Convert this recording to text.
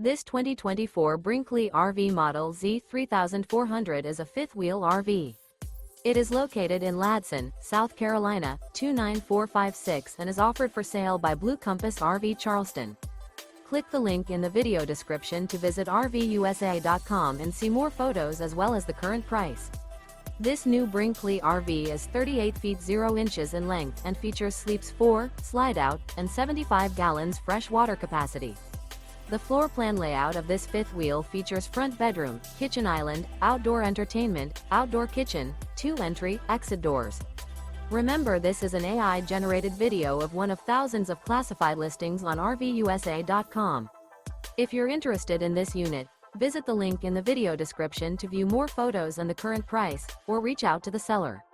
This 2024 Brinkley RV Model Z 3400 is a fifth-wheel RV. It is located in Ladson, South Carolina, 29456 and is offered for sale by Blue Compass RV Charleston. Click the link in the video description to visit RVUSA.com and see more photos as well as the current price. This new Brinkley RV is 38 feet 0 inches in length and features sleeps 4, slide-out, and 75 gallons fresh water capacity. The floor plan layout of this fifth wheel features front bedroom, kitchen island, outdoor entertainment, outdoor kitchen, 2 entry, exit doors. Remember, this is an AI-generated video of one of thousands of classified listings on RVUSA.com. If you're interested in this unit, visit the link in the video description to view more photos and the current price, or reach out to the seller.